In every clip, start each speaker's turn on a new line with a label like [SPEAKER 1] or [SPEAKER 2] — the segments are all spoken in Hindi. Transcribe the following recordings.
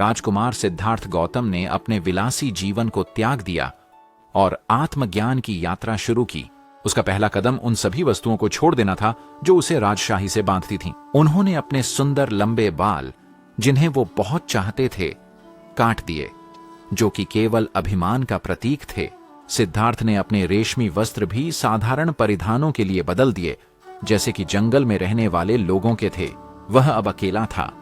[SPEAKER 1] राजकुमार सिद्धार्थ गौतम ने अपने विलासी जीवन को त्याग दिया और आत्मज्ञान की यात्रा शुरू की। उसका पहला कदम उन सभी वस्तुओं को छोड़ देना था जो उसे राजशाही से बांधती थीं। उन्होंने अपने सुंदर लंबे बाल, जिन्हें वो बहुत चाहते थे, काट दिए, जो कि केवल अभिमान का प्रतीक थे। सिद्धार्थ ने अपने रेशमी वस्त्र भी साधारण परिधानों के लिए बदल दिए, जैसे कि जंगल में रहने वाले लोगों के थे। वह अब अकेला था।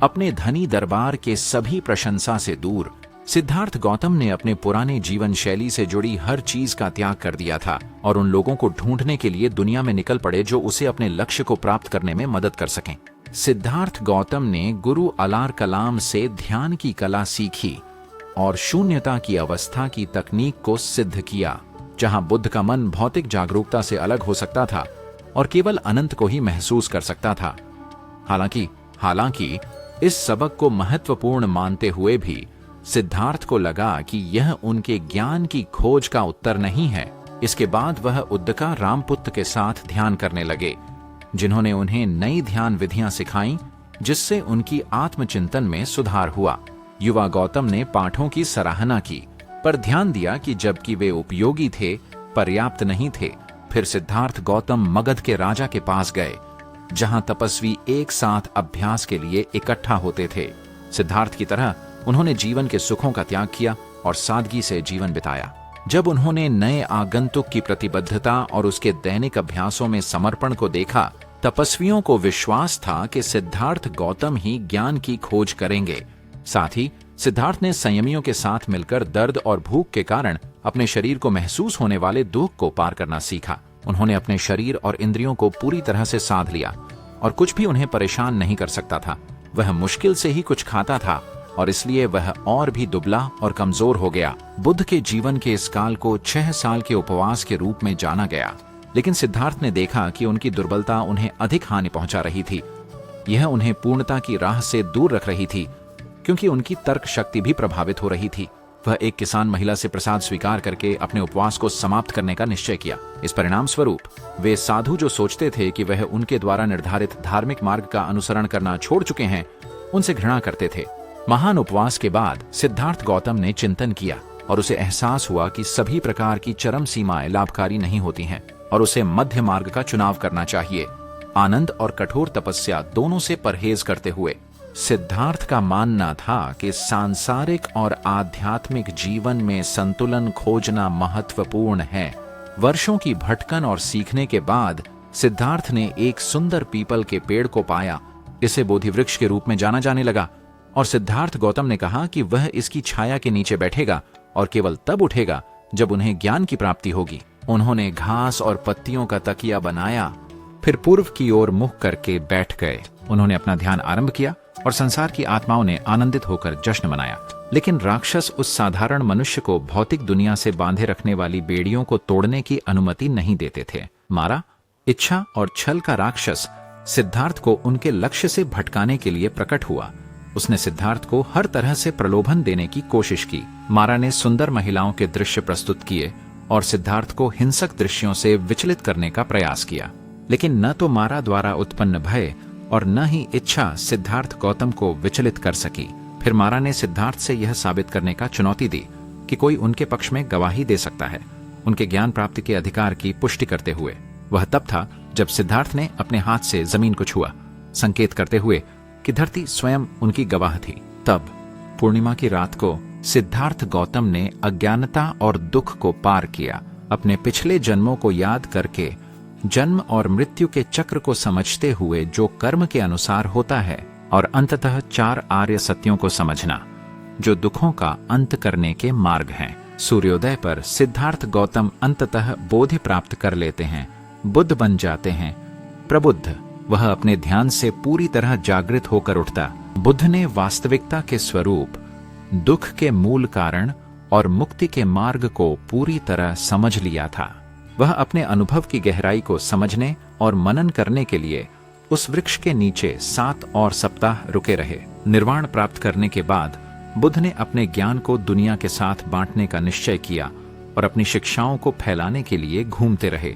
[SPEAKER 1] अपने धनी दरबार के सभी प्रशंसा से दूर, सिद्धार्थ गौतम ने अपने पुराने जीवन शैली से जुड़ी हर चीज का त्याग कर दिया था और उन लोगों को ढूंढने के लिए दुनिया में निकल पड़े जो उसे अपने लक्ष्य को प्राप्त करने में मदद कर सकें। सिद्धार्थ गौतम ने गुरु अलार कलाम से ध्यान की कला सीखी और शून्यता की अवस्था की तकनीक को सिद्ध किया, जहां बुद्ध का मन भौतिक जागरूकता से अलग हो सकता था और केवल अनंत को ही महसूस कर सकता था। हालांकि इस सबक को महत्वपूर्ण मानते हुए भी सिद्धार्थ को लगा कि यह उनके ज्ञान की खोज का उत्तर नहीं है। इसके बाद वह उद्दका रामपुत्र के साथ ध्यान करने लगे, जिन्होंने उन्हें नई ध्यान विधियां सिखाईं, जिससे उनकी आत्मचिंतन में सुधार हुआ। युवा गौतम ने पाठों की सराहना की, पर ध्यान दिया कि जबकि वे उपयोगी थे, पर्याप्त नहीं थे। फिर सिद्धार्थ गौतम मगध के राजा के पास गए, जहां तपस्वी एक साथ अभ्यास के लिए इकट्ठा होते थे। सिद्धार्थ की तरह उन्होंने जीवन के सुखों का त्याग किया और सादगी से जीवन बिताया। जब उन्होंने नए आगंतुक की प्रतिबद्धता और उसके दैनिक अभ्यासों में समर्पण को देखा, तपस्वियों को विश्वास था कि सिद्धार्थ गौतम ही ज्ञान की खोज करेंगे। साथ ही सिद्धार्थ ने संयमियों के साथ मिलकर दर्द और भूख के कारण अपने शरीर को महसूस होने वाले दुख को पार करना सीखा। उन्होंने अपने शरीर और इंद्रियों को पूरी तरह से साध लिया और कुछ भी उन्हें परेशान नहीं कर सकता था। वह मुश्किल से ही कुछ खाता था और इसलिए वह और भी दुबला और कमजोर हो गया। बुद्ध के जीवन के इस काल को 6 साल के उपवास के रूप में जाना गया, लेकिन सिद्धार्थ ने देखा कि उनकी दुर्बलता उन्हें अधिक हानि पहुंचा रही थी। यह उन्हें पूर्णता की राह से दूर रख रही थी, क्योंकि उनकी तर्क शक्ति भी प्रभावित हो रही थी। वह एक किसान महिला से प्रसाद स्वीकार करके अपने उपवास को समाप्त करने का निश्चय किया। इस परिणाम स्वरूप वे साधु जो सोचते थे कि वह उनके द्वारा निर्धारित धार्मिक मार्ग का अनुसरण करना छोड़ चुके हैं, उनसे घृणा करते थे। महान उपवास के बाद सिद्धार्थ गौतम ने चिंतन किया और उसे एहसास हुआ कि सभी प्रकार की चरम सीमाएं लाभकारी नहीं होती हैं और उसे मध्य मार्ग का चुनाव करना चाहिए, आनंद और कठोर तपस्या दोनों से परहेज करते हुए। सिद्धार्थ का मानना था कि सांसारिक और आध्यात्मिक जीवन में संतुलन खोजना महत्वपूर्ण है। वर्षों की भटकन और सीखने के बाद सिद्धार्थ ने एक सुंदर पीपल के पेड़ को पाया। इसे बोधि वृक्ष के रूप में जाना जाने लगा और सिद्धार्थ गौतम ने कहा कि वह इसकी छाया के नीचे बैठेगा और केवल तब उठेगा जब उन्हें ज्ञान की प्राप्ति होगी। उन्होंने घास और पत्तियों का तकिया बनाया, फिर पूर्व की ओर मुख करके बैठ गए। उन्होंने अपना ध्यान आरंभ किया और संसार की आत्माओं ने आनंदित होकर जश्न मनाया। लेकिन राक्षस उस साधारण मनुष्य को भौतिक दुनिया से बांधे रखने वाली बेड़ियों को तोड़ने की अनुमति नहीं देते थे। मारा, इच्छा और छल का राक्षस सिद्धार्थ को उनके लक्ष्य से भटकाने के लिए प्रकट हुआ। उसने सिद्धार्थ को हर तरह से प्रलोभन देने की कोशिश की। मारा ने सुंदर महिलाओं के दृश्य प्रस्तुत किए और सिद्धार्थ को हिंसक दृश्यों से विचलित करने का प्रयास किया। लेकिन न तो मारा द्वारा उत्पन्न भय और न ही इच्छा सिद्धार्थ गौतम को विचलित कर सकी। फिर मारा ने सिद्धार्थ से यह साबित करने का चुनौती दी कि कोई उनके पक्ष में गवाही दे सकता है, उनके ज्ञान प्राप्ति के अधिकार की पुष्टि करते हुए। वह तब था जब सिद्धार्थ ने अपने हाथ से जमीन को छुआ, संकेत करते हुए कि धरती स्वयं उनकी गवाह थी। तब पूर्णिमा की रात को सिद्धार्थ गौतम ने अज्ञानता और दुख को पार किया। अपने पिछले जन्मों को याद करके जन्म और मृत्यु के चक्र को समझते हुए जो कर्म के अनुसार होता है, और अंततः 4 आर्य सत्यों को समझना जो दुखों का अंत करने के मार्ग हैं। सूर्योदय पर सिद्धार्थ गौतम अंततः बोधि प्राप्त कर लेते हैं, बुद्ध बन जाते हैं। प्रबुद्ध, वह अपने ध्यान से पूरी तरह जागृत होकर उठता। बुद्ध ने वास्तविकता के स्वरूप, दुख के मूल कारण और मुक्ति के मार्ग को पूरी तरह समझ लिया था। वह अपने अनुभव की गहराई को समझने और मनन करने के लिए उस वृक्ष के नीचे 7 और सप्ताह रुके रहे। निर्वाण प्राप्त करने के बाद बुद्ध ने अपने ज्ञान को दुनिया के साथ बांटने का निश्चय किया और अपनी शिक्षाओं को फैलाने के लिए घूमते रहे।